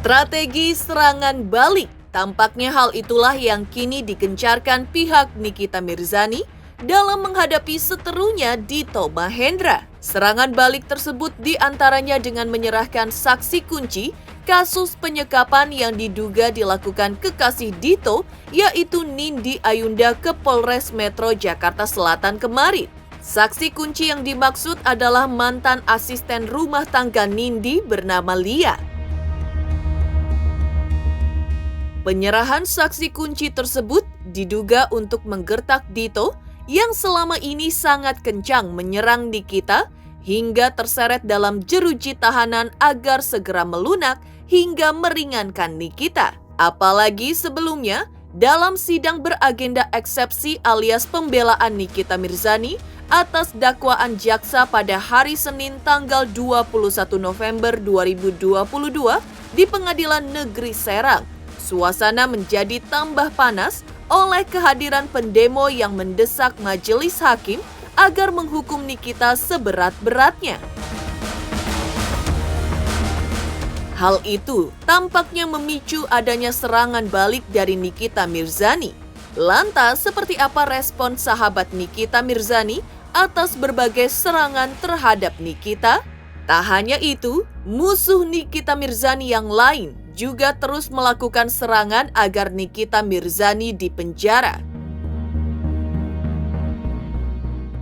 Strategi serangan balik. Tampaknya hal itulah yang kini digencarkan pihak Nikita Mirzani dalam menghadapi seterunya Dito Mahendra. Serangan balik tersebut diantaranya dengan menyerahkan saksi kunci kasus penyekapan yang diduga dilakukan kekasih Dito, yaitu Nindi Ayunda ke Polres Metro Jakarta Selatan kemarin. Saksi kunci yang dimaksud adalah mantan asisten rumah tangga Nindi bernama Lia. Penyerahan saksi kunci tersebut diduga untuk menggertak Dito yang selama ini sangat kencang menyerang Nikita hingga terseret dalam jeruji tahanan agar segera melunak hingga meringankan Nikita. Apalagi sebelumnya, dalam sidang beragenda eksepsi alias pembelaan Nikita Mirzani atas dakwaan jaksa pada hari Senin tanggal 21 November 2022 di Pengadilan Negeri Serang, suasana menjadi tambah panas oleh kehadiran pendemo yang mendesak majelis hakim agar menghukum Nikita seberat-beratnya. Hal itu tampaknya memicu adanya serangan balik dari Nikita Mirzani. Lantas, seperti apa respon sahabat Nikita Mirzani atas berbagai serangan terhadap Nikita? Tak hanya itu, musuh Nikita Mirzani yang lain juga terus melakukan serangan agar Nikita Mirzani dipenjara.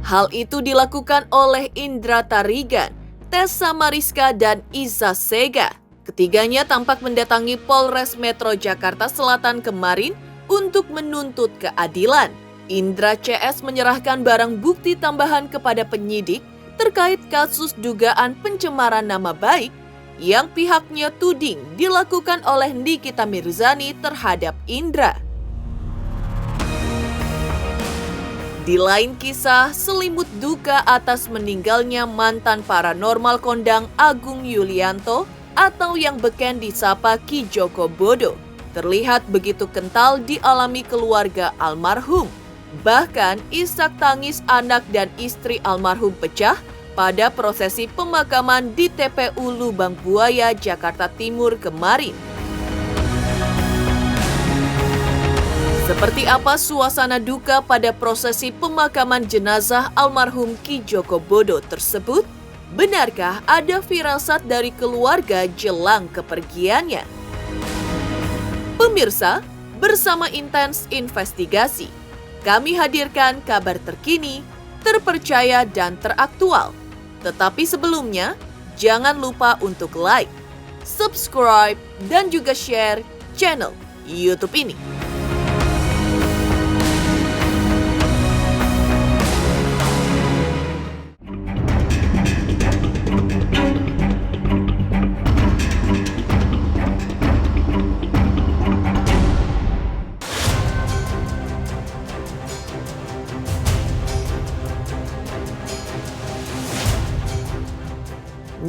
Hal itu dilakukan oleh Indra Tarigan, Tessa Mariska, dan Iza Sega. Ketiganya tampak mendatangi Polres Metro Jakarta Selatan kemarin untuk menuntut keadilan. Indra CS menyerahkan barang bukti tambahan kepada penyidik terkait kasus dugaan pencemaran nama baik yang pihaknya tuding dilakukan oleh Nikita Mirzani terhadap Indra. Di lain kisah, selimut duka atas meninggalnya mantan paranormal kondang Agung Yulianto atau yang beken disapa Ki Joko Bodo terlihat begitu kental dialami keluarga almarhum. Bahkan isak tangis anak dan istri almarhum pecah pada prosesi pemakaman di TPU Lubang Buaya, Jakarta Timur kemarin. Seperti apa suasana duka pada prosesi pemakaman jenazah almarhum Ki Joko Bodo tersebut? Benarkah ada firasat dari keluarga jelang kepergiannya? Pemirsa, bersama Intens Investigasi, kami hadirkan kabar terkini, terpercaya dan teraktual. Tetapi sebelumnya, jangan lupa untuk like, subscribe, dan juga share channel YouTube ini.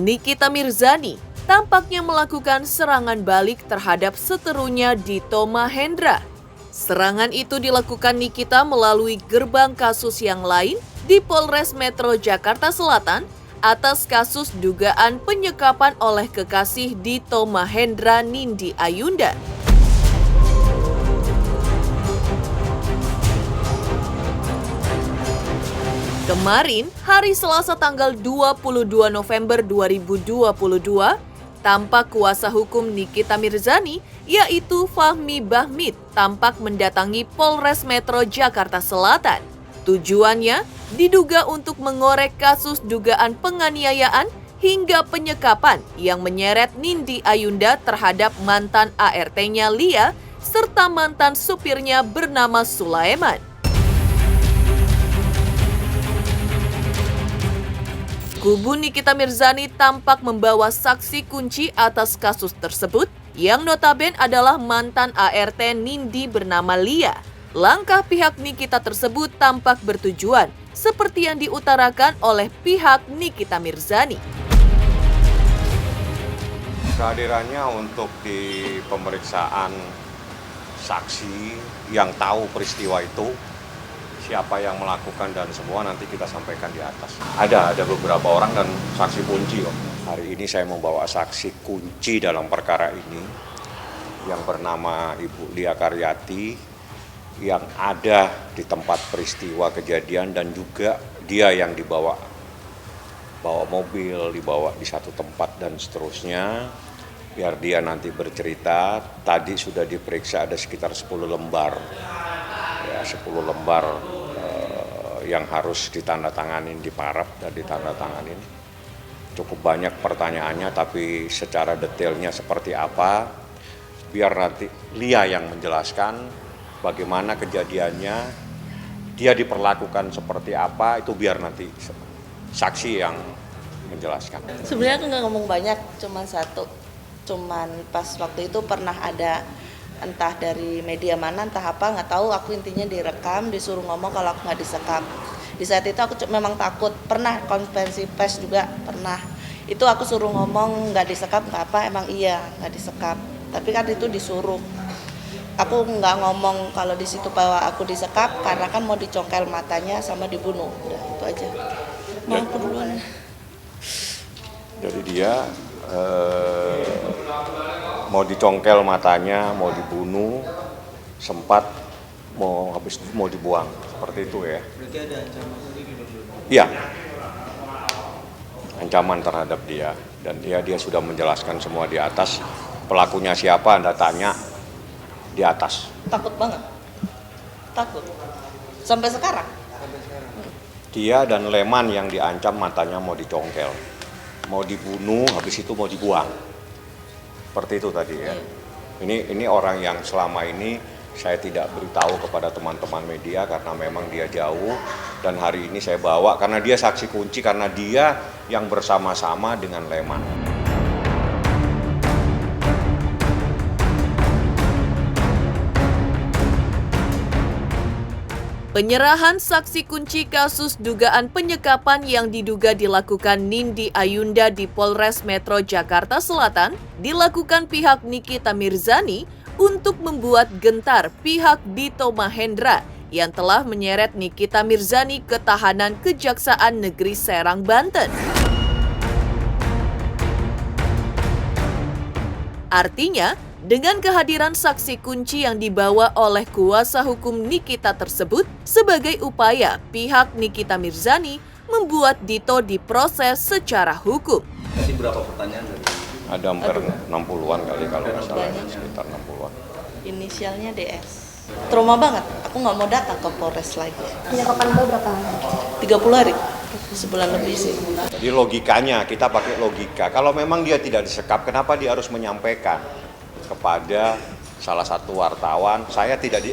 Nikita Mirzani tampaknya melakukan serangan balik terhadap seterunya Dito Mahendra. Serangan itu dilakukan Nikita melalui gerbang kasus yang lain di Polres Metro Jakarta Selatan atas kasus dugaan penyekapan oleh kekasih Dito Mahendra, Nindi Ayunda. Kemarin, hari Selasa tanggal 22 November 2022, tampak kuasa hukum Nikita Mirzani, yaitu Fahmi Bahmid, tampak mendatangi Polres Metro Jakarta Selatan. Tujuannya diduga untuk mengorek kasus dugaan penganiayaan hingga penyekapan yang menyeret Nindi Ayunda terhadap mantan ART-nya Lia serta mantan supirnya bernama Sulaiman. Kubu Nikita Mirzani tampak membawa saksi kunci atas kasus tersebut yang notabene adalah mantan ART Nindi bernama Lia. Langkah pihak Nikita tersebut tampak bertujuan seperti yang diutarakan oleh pihak Nikita Mirzani. Kehadirannya untuk di pemeriksaan saksi yang tahu peristiwa itu, siapa yang melakukan dan semua nanti kita sampaikan di atas. Ada beberapa orang dan saksi kunci kok. Hari ini saya membawa saksi kunci dalam perkara ini yang bernama Ibu Lia Karyati yang ada di tempat peristiwa kejadian dan juga dia yang dibawa mobil, dibawa di satu tempat dan seterusnya. Biar dia nanti bercerita, tadi sudah diperiksa ada sekitar 10 lembar. Ya, 10 lembar yang harus ditandatanganin, diparaf dan ditandatanganin. Cukup banyak pertanyaannya, tapi secara detailnya seperti apa, biar nanti Lia yang menjelaskan bagaimana kejadiannya, dia diperlakukan seperti apa, itu biar nanti saksi yang menjelaskan. Sebenarnya aku nggak ngomong banyak, cuma satu. Cuman pas waktu itu pernah ada entah dari media mana, entah apa, nggak tahu, aku intinya direkam, disuruh ngomong kalau aku nggak disekap. Di saat itu aku memang takut, pernah konferensi pers juga, pernah. Itu aku suruh ngomong nggak disekap, nggak apa, emang iya nggak disekap. Tapi kan itu disuruh. Aku nggak ngomong kalau di situ bahwa aku disekap, karena kan mau dicongkel matanya sama dibunuh. Udah, itu aja. Mau aku duluan. Jadi dia mau dicongkel matanya, mau dibunuh, sempat mau dibuang, seperti itu ya. Berarti ada ancaman sendiri dong? Iya, ancaman terhadap dia dan dia sudah menjelaskan semua di atas. Pelakunya siapa Anda tanya di atas. Takut banget, takut. Sampai sekarang. Dia dan Leman yang diancam matanya mau dicongkel, mau dibunuh, habis itu mau dibuang. Seperti itu tadi ya. Ini orang yang selama ini saya tidak beritahu kepada teman-teman media karena memang dia jauh, dan hari ini saya bawa karena dia saksi kunci, karena dia yang bersama-sama dengan Leman. Penyerahan saksi kunci kasus dugaan penyekapan yang diduga dilakukan Nindi Ayunda di Polres Metro Jakarta Selatan dilakukan pihak Nikita Mirzani untuk membuat gentar pihak Dito Mahendra yang telah menyeret Nikita Mirzani ke tahanan Kejaksaan Negeri Serang, Banten. Artinya, dengan kehadiran saksi kunci yang dibawa oleh kuasa hukum Nikita tersebut sebagai upaya pihak Nikita Mirzani membuat Dito diproses secara hukum. Jadi berapa pertanyaan dari? Ada hampir 60-an kali kalau nggak salah, Banyak. sekitar 60-an. Inisialnya DS. Trauma banget, aku nggak mau datang ke Polres lagi. Penyekapan itu berapa lama? 30 hari, sebulan lebih sih. Jadi logikanya, kita pakai logika. Kalau memang dia tidak disekap, kenapa dia harus menyampaikan kepada salah satu wartawan, saya tidak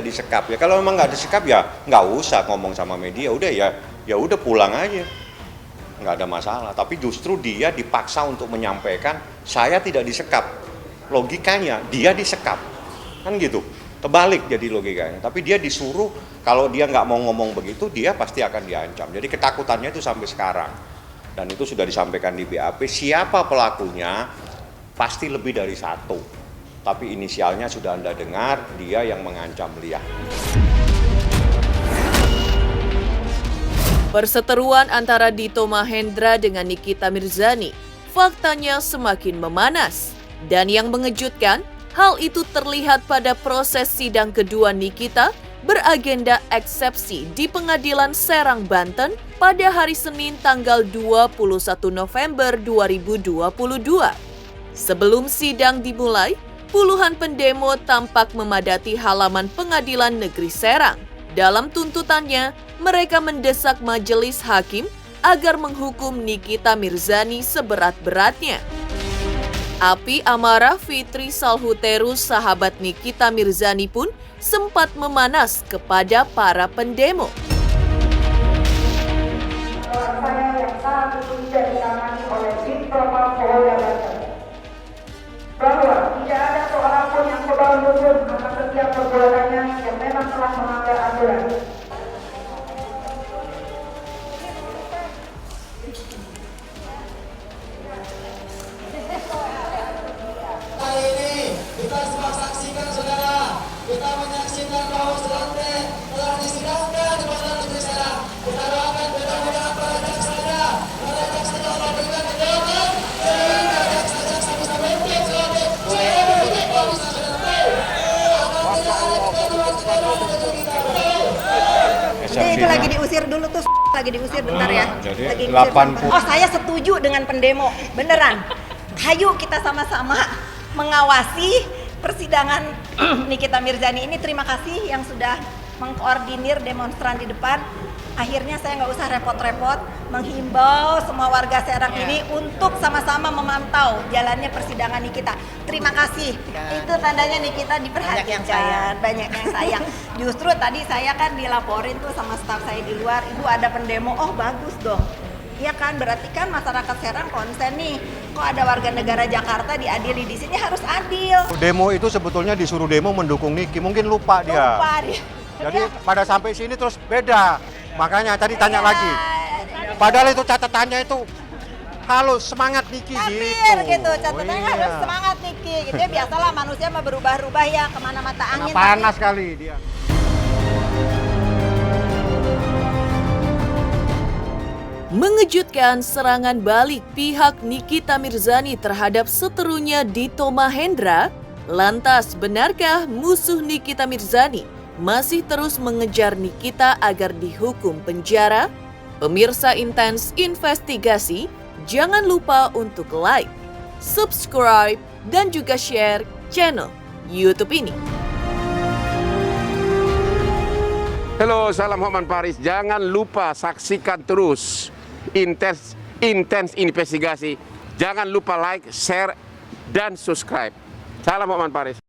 disekap. Ya kalau memang nggak disekap ya nggak usah ngomong sama media, udah ya udah pulang aja, nggak ada masalah. Tapi justru dia dipaksa untuk menyampaikan saya tidak disekap. Logikanya dia disekap, kan gitu. Terbalik jadi logikanya. Tapi dia disuruh, kalau dia nggak mau ngomong begitu, dia pasti akan diancam. Jadi ketakutannya itu sampai sekarang. Dan itu sudah disampaikan di BAP, siapa pelakunya pasti lebih dari satu. Tapi inisialnya sudah Anda dengar, dia yang mengancam Lia. Perseteruan antara Dito Mahendra dengan Nikita Mirzani faktanya semakin memanas. Dan yang mengejutkan, hal itu terlihat pada proses sidang kedua Nikita beragenda eksepsi di Pengadilan Serang, Banten pada hari Senin tanggal 21 November 2022. Sebelum sidang dimulai, puluhan pendemo tampak memadati halaman Pengadilan Negeri Serang. Dalam tuntutannya, mereka mendesak majelis hakim agar menghukum Nikita Mirzani seberat-beratnya. Api amarah Fitri Salhuterus, sahabat Nikita Mirzani pun sempat memanas kepada para pendemo. Saya yang saat itu tidak ditangani oleh tim Propam Polda Banten, bahwa tidak ada seorang pun yang kebal hukum atas setiap perbuatannya yang memang telah melanggar aturan. Hari ini kita semua saksikan saudara, kita menyaksikan bahwa Selante telah disidangkan di Pengadilan Negeri Serang. Kita doakan mudah-mudahan para jaksanya memberikan kebenaran. lagi diusir bentar ya. Jadi Lagi 80. Oh, saya setuju dengan pendemo. Beneran. Hayu kita sama-sama mengawasi persidangan Nikita Mirzani ini. Terima kasih yang sudah mengkoordinir demonstran di depan. Akhirnya saya nggak usah repot-repot menghimbau semua warga Serang ini untuk sama-sama memantau jalannya persidangan Nikita. Terima kasih. Itu tandanya Nikita diperhatikan, banyak yang sayang. Justru tadi saya kan dilaporin tuh sama staf saya di luar, Ibu ada pendemo. Oh bagus dong. Iya kan, berarti kan masyarakat Serang konsen nih. Kok ada warga negara Jakarta diadili di sini, harus adil. Demo itu sebetulnya disuruh demo mendukung Niki, mungkin lupa dia. Lupa dia. Jadi pada sampai sini terus beda. Makanya tadi tanya lagi. Padahal itu catatannya itu halo semangat Niki gitu. Catatannya harus semangat Niki. Gitu ya, biasalah manusia mah berubah-ubah ya kemana mata angin. Panas kali dia. Mengejutkan serangan balik pihak Nikita Mirzani terhadap seterunya Dito Mahendra. Lantas benarkah musuh Nikita Mirzani masih terus mengejar Nikita agar dihukum penjara? Pemirsa Intens Investigasi, jangan lupa untuk like, subscribe, dan juga share channel YouTube ini. Halo, salam Hotman Paris. Jangan lupa saksikan terus Intens Investigasi. Jangan lupa like, share, dan subscribe. Salam Hotman Paris.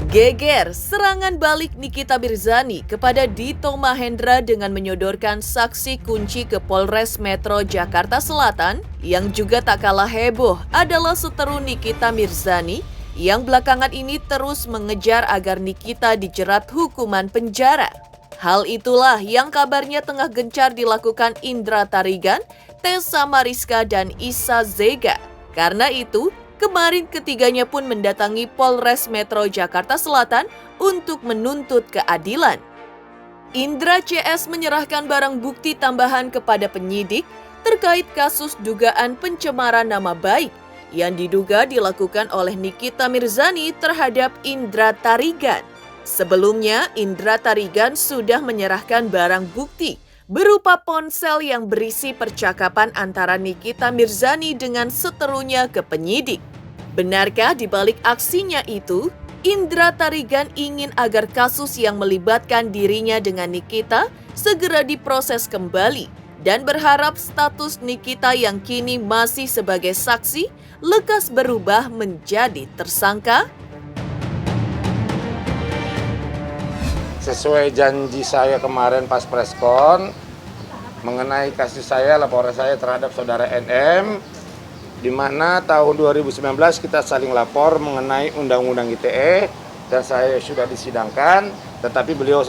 Geger serangan balik Nikita Mirzani kepada Dito Mahendra dengan menyodorkan saksi kunci ke Polres Metro Jakarta Selatan. Yang juga tak kalah heboh adalah seteru Nikita Mirzani yang belakangan ini terus mengejar agar Nikita dijerat hukuman penjara. Hal itulah yang kabarnya tengah gencar dilakukan Indra Tarigan, Tessa Mariska, dan Isa Zega. Karena itu, kemarin ketiganya pun mendatangi Polres Metro Jakarta Selatan untuk menuntut keadilan. Indra CS menyerahkan barang bukti tambahan kepada penyidik terkait kasus dugaan pencemaran nama baik yang diduga dilakukan oleh Nikita Mirzani terhadap Indra Tarigan. Sebelumnya, Indra Tarigan sudah menyerahkan barang bukti berupa ponsel yang berisi percakapan antara Nikita Mirzani dengan seterunya ke penyidik. Benarkah di balik aksinya itu, Indra Tarigan ingin agar kasus yang melibatkan dirinya dengan Nikita segera diproses kembali dan berharap status Nikita yang kini masih sebagai saksi lekas berubah menjadi tersangka? Sesuai janji saya kemarin pas preskon mengenai kasus saya, laporan saya terhadap saudara NM, di mana tahun 2019 kita saling lapor mengenai Undang-Undang ITE dan saya sudah disidangkan, tetapi beliau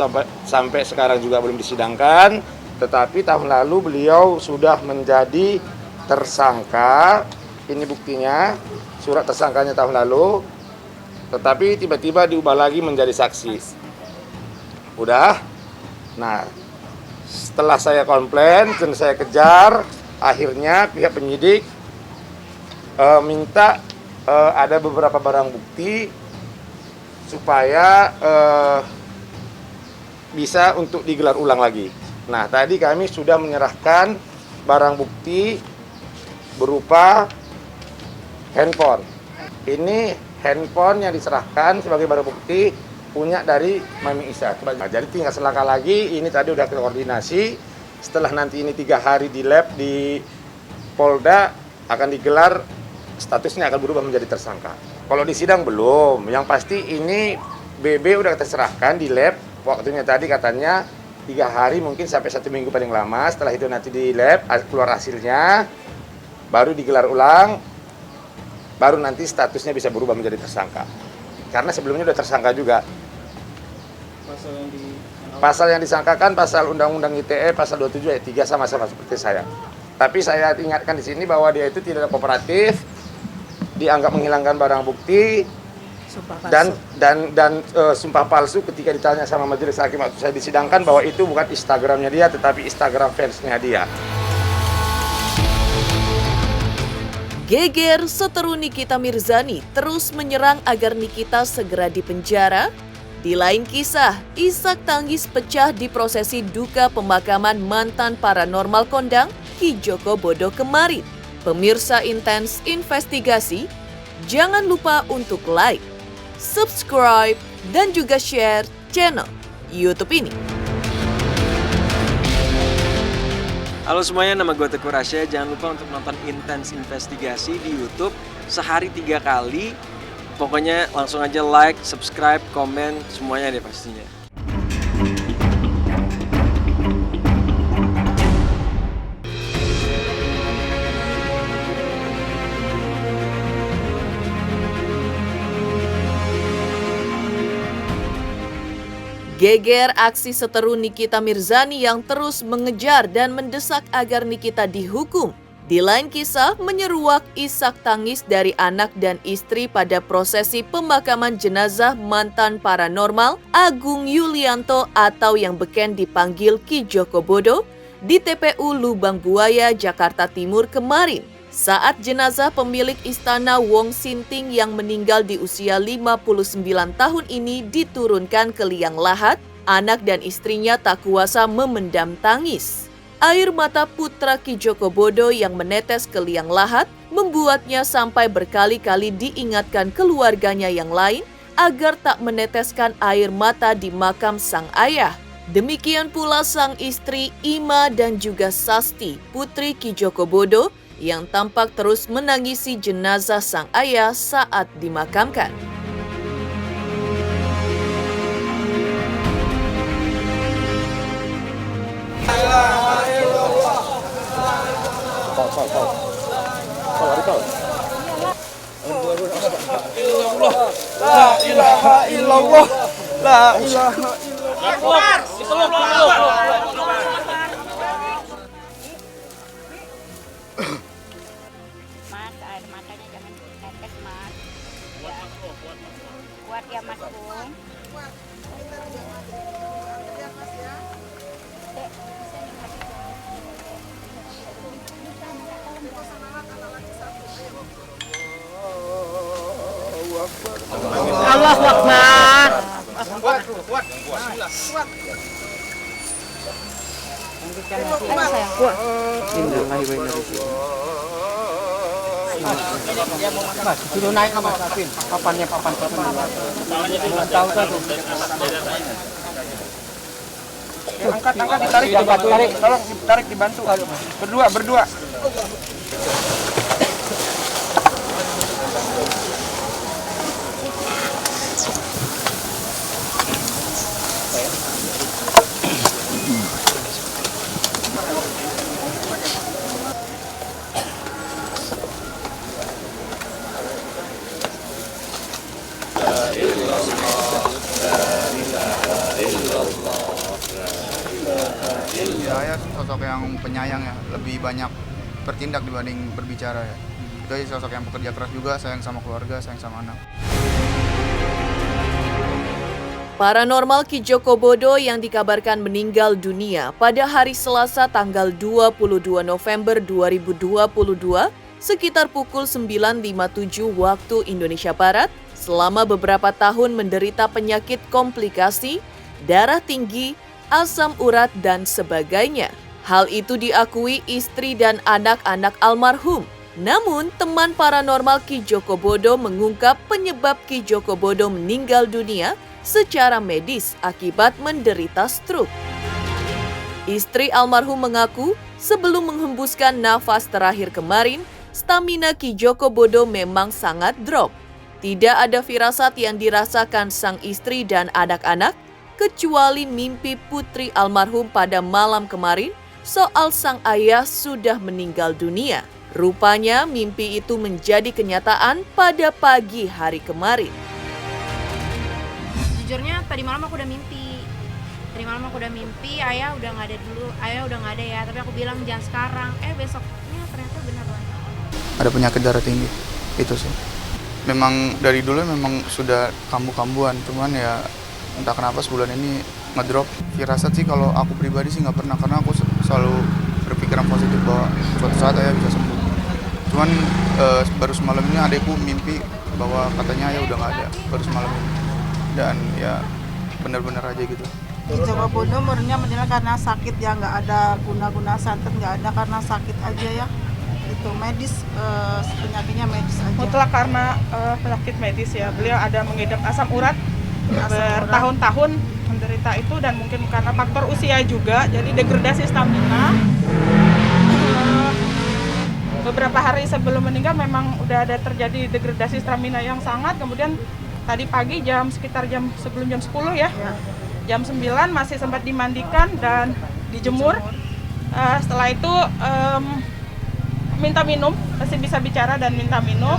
sampai sekarang juga belum disidangkan, tetapi tahun lalu beliau sudah menjadi tersangka. Ini buktinya, surat tersangkanya tahun lalu, tetapi tiba-tiba diubah lagi menjadi saksi. Udah. Nah, setelah saya komplain dan saya kejar, akhirnya pihak penyidik minta ada beberapa barang bukti supaya bisa untuk digelar ulang lagi. Nah, tadi kami sudah menyerahkan barang bukti berupa handphone. Ini handphone yang diserahkan sebagai barang bukti punya dari Mami Isa. Jadi tinggal selangkah lagi, ini tadi udah koordinasi. Setelah nanti ini 3 hari di lab di Polda akan digelar, statusnya akan berubah menjadi tersangka. Kalau di sidang belum, yang pasti ini BB udah terserahkan di lab. Waktunya tadi katanya 3 hari mungkin sampai 1 minggu paling lama. Setelah itu nanti di lab keluar hasilnya, baru digelar ulang, baru nanti statusnya bisa berubah menjadi tersangka. Karena sebelumnya udah tersangka juga. Pasal yang disangkakan pasal Undang-Undang ITE pasal 27 ayat 3 sama-sama seperti saya. Tapi saya ingatkan di sini bahwa dia itu tidak kooperatif, dianggap menghilangkan barang bukti, dan sumpah palsu ketika ditanya sama majelis hakim waktu saya disidangkan bahwa itu bukan Instagramnya dia, tetapi Instagram fansnya dia. Geger seteru Nikita Mirzani terus menyerang agar Nikita segera dipenjara. Di lain kisah, isak tangis pecah di prosesi duka pemakaman mantan paranormal kondang Ki Joko Bodo kemarin. Pemirsa Intens Investigasi, jangan lupa untuk like, subscribe, dan juga share channel YouTube ini. Halo semuanya, nama gue Teguh Rasya. Jangan lupa untuk nonton Intens Investigasi di YouTube sehari 3 kali. Pokoknya langsung aja like, subscribe, komen, semuanya deh pastinya. Geger aksi seteru Nikita Mirzani yang terus mengejar dan mendesak agar Nikita dihukum. Di lain kisah, menyeruak isak tangis dari anak dan istri pada prosesi pemakaman jenazah mantan paranormal Agung Yulianto atau yang beken dipanggil Ki Joko Bodo di TPU Lubang Buaya, Jakarta Timur kemarin. Saat jenazah pemilik istana Wong Sinting yang meninggal di usia 59 tahun ini diturunkan ke liang lahat, anak dan istrinya tak kuasa memendam tangis. Air mata putra Ki Joko Bodo yang menetes ke liang lahat membuatnya sampai berkali-kali diingatkan keluarganya yang lain agar tak meneteskan air mata di makam sang ayah. Demikian pula sang istri Ima dan juga Sasti, putri Ki Joko Bodo, yang tampak terus menangisi jenazah sang ayah saat dimakamkan. La ilaha illallah, la ilaha illallah. Mas, air matanya jangan tetes, Mas. Ya. Kuat ya, Mas Bung. Allahu Akbar. Mas, dulu naik Mas Apin. Papannya papan. Tahu tuh. Angkat, ditarik, tolong ditarik dibantu. Berdua. Saya sosok yang penyayang ya, lebih banyak bertindak dibanding berbicara ya. Itu aja, sosok yang pekerja keras juga, sayang sama keluarga, sayang sama anak. Paranormal Ki Joko Bodo yang dikabarkan meninggal dunia pada hari Selasa tanggal 22 November 2022 sekitar pukul 9.57 waktu Indonesia Barat selama beberapa tahun menderita penyakit komplikasi, darah tinggi, asam urat, dan sebagainya. Hal itu diakui istri dan anak-anak almarhum. Namun, teman paranormal Ki Joko Bodo mengungkap penyebab Ki Joko Bodo meninggal dunia secara medis akibat menderita stroke. Istri almarhum mengaku sebelum menghembuskan nafas terakhir kemarin, stamina Ki Joko Bodo memang sangat drop. Tidak ada firasat yang dirasakan sang istri dan anak-anak, kecuali mimpi putri almarhum pada malam kemarin soal sang ayah sudah meninggal dunia. Rupanya mimpi itu menjadi kenyataan pada pagi hari kemarin. Jujurnya tadi malam aku udah mimpi. Ayah udah nggak ada ya. Tapi aku bilang jangan sekarang. Besoknya ternyata benar banget. Ada penyakit darah tinggi, itu sih. Memang dari dulu memang sudah kambuh-kambuhan, cuman ya entah kenapa sebulan ini ngedrop. Firasat sih kalau aku pribadi sih nggak pernah, karena aku selalu berpikiran positif bahwa suatu saat ayah bisa sembuh. Cuman baru semalam ini adekku mimpi bahwa katanya ayah udah nggak ada baru semalam ini. Dan ya benar-benar aja gitu. Di Jawa Bondo murninya meninggal karena sakit ya, nggak ada guna-guna santet, nggak ada karena sakit aja ya. Itu medis, penyakitnya medis aja. Mutlak karena penyakit medis ya. Beliau ada mengidap asam urat bertahun-tahun menderita itu, dan mungkin karena faktor usia juga, jadi degradasi stamina. Beberapa hari sebelum meninggal memang udah ada terjadi degradasi stamina yang sangat. Kemudian tadi pagi sekitar sebelum jam 10 ya. Jam 9 masih sempat dimandikan dan dijemur. Setelah itu minta minum, masih bisa bicara dan minta minum.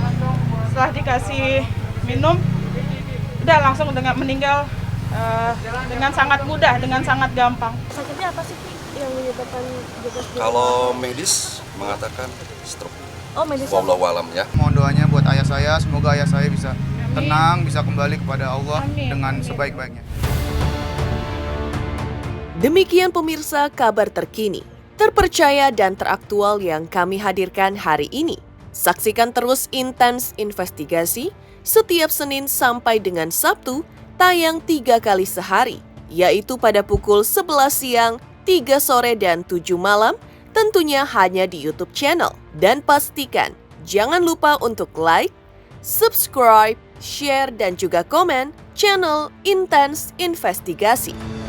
Setelah dikasih minum, udah langsung dengan meninggal dengan sangat mudah, dengan sangat gampang. Sakitnya apa sih yang menyebabkan depresi? Kalau medis mengatakan stroke. Oh, medis. Wallahu alam ya. Mohon doanya buat ayah saya, semoga ayah saya bisa tenang, bisa kembali kepada Allah dengan sebaik-baiknya. Demikian pemirsa kabar terkini, terpercaya dan teraktual yang kami hadirkan hari ini. Saksikan terus Intens Investigasi setiap Senin sampai dengan Sabtu, tayang 3 kali sehari, yaitu pada pukul 11 siang, 3 sore, dan 7 malam, tentunya hanya di YouTube channel. Dan pastikan, jangan lupa untuk like, subscribe, share, dan juga komen channel Intens Investigasi.